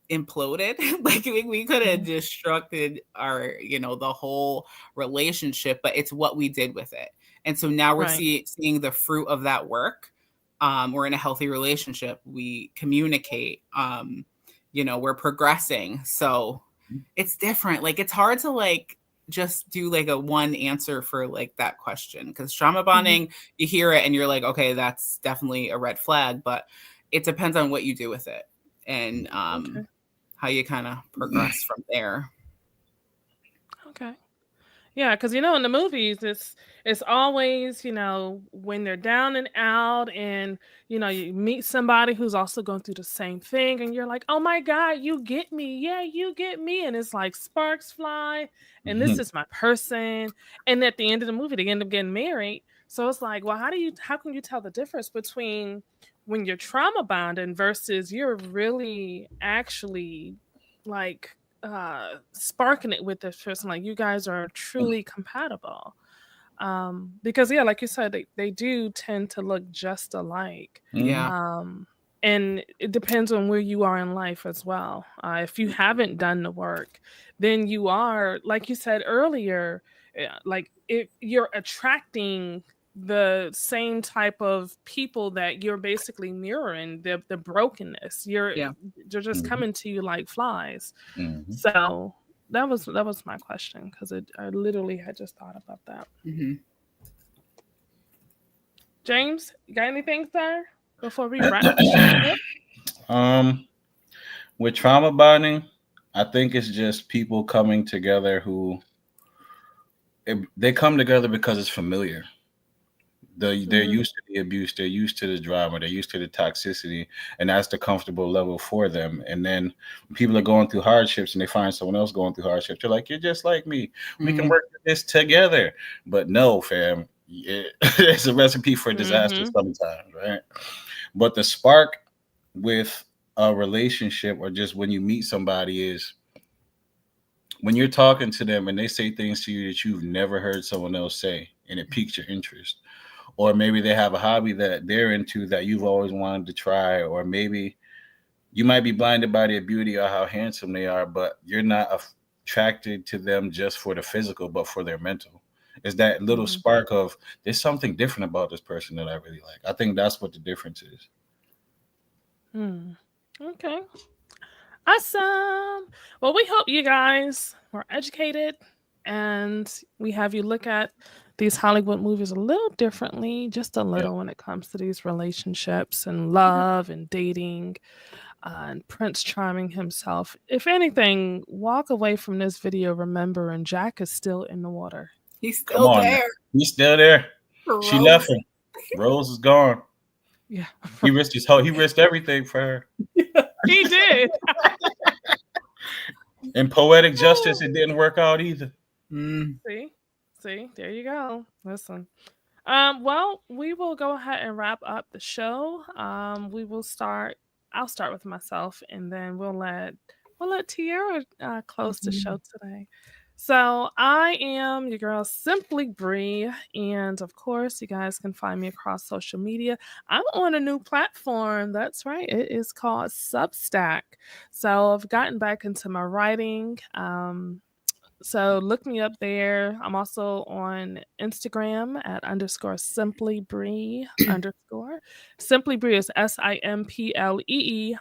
E: imploded. Like we could have destructed our, the whole relationship, but it's what we did with it. And so now we're seeing the fruit of that work. We're in a healthy relationship. We communicate, we're progressing. So it's different. Like it's hard to like just do like a one answer for like that question, because trauma bonding, you hear it and you're like, okay, that's definitely a red flag, but it depends on what you do with it and how you kind of progress from there.
F: Okay. Yeah, because in the movies, it's always, when they're down and out, and you meet somebody who's also going through the same thing, and you're like, oh my God, you get me. Yeah, you get me. And it's like sparks fly, and this is my person. And at the end of the movie, they end up getting married. So it's like, well, how can you tell the difference between when you're trauma bonding versus you're really actually like sparking it with this person, like you guys are truly compatible. Because yeah, like you said, they do tend to look just alike.
E: Yeah.
F: And it depends on where you are in life as well. If you haven't done the work, then you are, like you said earlier, like if you're attracting the same type of people that you're basically mirroring the brokenness. They're just coming to you like flies. So that was my question, because I literally had just thought about that. James, you got anything, sir, before we wrap this shit up?
B: With trauma bonding, I think it's just people coming together who they come together because it's familiar. They're used to the abuse, they're used to the drama, they're used to the toxicity, and that's the comfortable level for them. And then when people are going through hardships and they find someone else going through hardships, they're like, "You're just like me. We can work this together." But no, fam, it's a recipe for disaster sometimes, right? But the spark with a relationship, or just when you meet somebody, is when you're talking to them and they say things to you that you've never heard someone else say, and it piques your interest. Or maybe they have a hobby that they're into that you've always wanted to try. Or maybe you might be blinded by their beauty or how handsome they are, but you're not attracted to them just for the physical, but for their mental. It's that little spark of, there's something different about this person that I really like. I think that's what the difference is.
F: Okay. Awesome. Well, we hope you guys were educated and we have you look at these Hollywood movies a little differently, just a little, when it comes to these relationships and love and dating and Prince Charming himself. If anything, walk away from this video remembering Jack is still in the water.
E: He's still there.
B: He's still there. She left him. Rose is gone.
F: Yeah.
B: He risked he risked everything for her.
F: He did.
B: In poetic justice, it didn't work out either.
F: See, there you go. Listen. Well, we will go ahead and wrap up the show. I'll start with myself, and then we'll let Tiara close the show today. So I am your girl, Simply Bree, and of course, you guys can find me across social media. I'm on a new platform. That's right. It is called Substack. So I've gotten back into my writing. So look me up there. I'm also on Instagram at _Simply Bree _ Simply Bree is SIMPLEEBREE.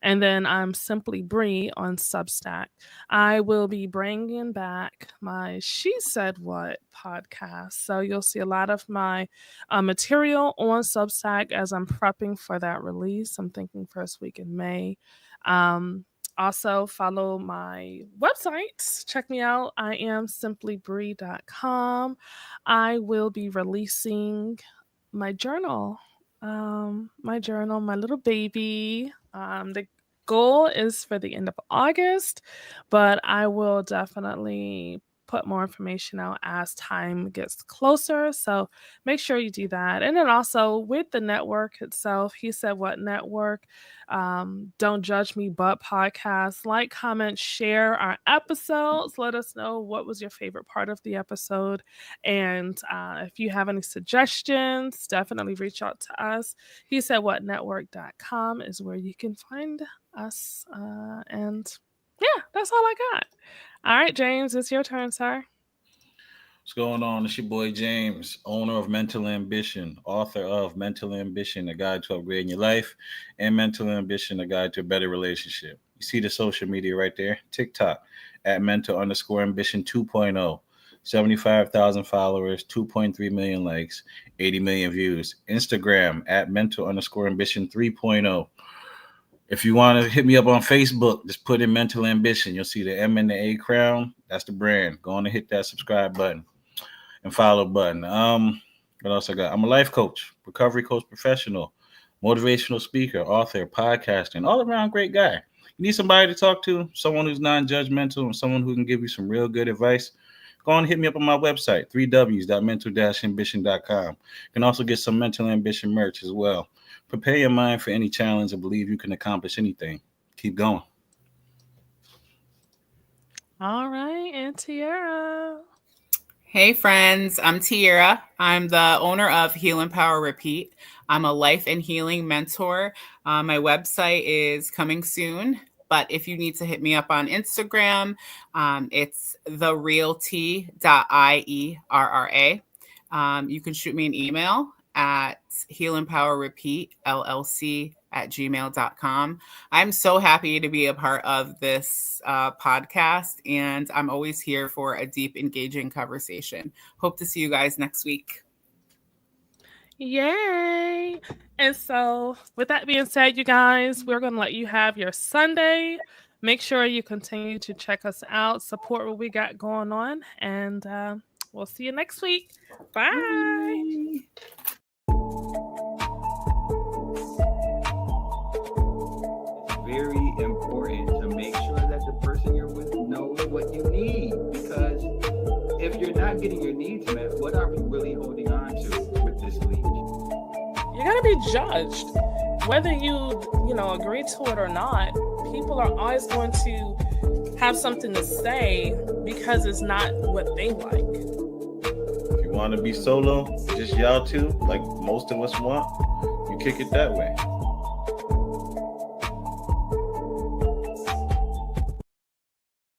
F: And then I'm Simply Bree on Substack. I will be bringing back my She Said What podcast. So you'll see a lot of my material on Substack as I'm prepping for that release. I'm thinking first week in May. Also, follow my website. Check me out. I am simplybree.com. I will be releasing my journal. My little baby. The goal is for the end of August, but I will definitely put more information out as time gets closer. So make sure you do that. And then also with the network itself, He Said What Network, Don't Judge Me But podcast. Like, comment, share our episodes. Let us know what was your favorite part of the episode. And if you have any suggestions, definitely reach out to us. He Said What Network.com is where you can find us. And yeah, that's all I got. All right, James, it's your turn, sir.
B: What's going on? It's your boy James, owner of Mental Ambition, author of Mental Ambition, A Guide to Upgrading Your Life, and Mental Ambition, A Guide to a Better Relationship. You see the social media right there, TikTok at mental_ambition 2.0, 75,000 followers, 2.3 million likes, 80 million views. Instagram at mental_ambition 3.0. If you want to hit me up on Facebook, just put in Mental Ambition. You'll see the M and the A crown. That's the brand. Go on and hit that subscribe button and follow button. What else I got? I'm a life coach, recovery coach professional, motivational speaker, author, podcasting, all around great guy. You need somebody to talk to, someone who's non-judgmental, and someone who can give you some real good advice. Go on and hit me up on my website, www.mental-ambition.com. You can also get some Mental Ambition merch as well. Prepare your mind for any challenge and believe you can accomplish anything. Keep going.
F: All right, and Tiara.
E: Hey friends, I'm Tiara. I'm the owner of Heal, Empower, Repeat. I'm a life and healing mentor. My website is coming soon, but if you need to hit me up on Instagram, it's therealty.ierra. You can shoot me an email at healempowerrepeatllc@gmail.com. I'm so happy to be a part of this podcast, and I'm always here for a deep, engaging conversation. Hope to see you guys next week.
F: Yay! And so, with that being said, you guys, we're going to let you have your Sunday. Make sure you continue to check us out, support what we got going on, and we'll see you next week. Bye.
D: Bye. It's very important to make sure that the person you're with knows what you need, because if you're not getting your needs met, what are we really holding on to with this leash?
F: You're going to be judged. Whether you agree to it or not, people are always going to have something to say because it's not what they like.
B: If you want to be solo, just y'all two, like most of us want, you kick it that way.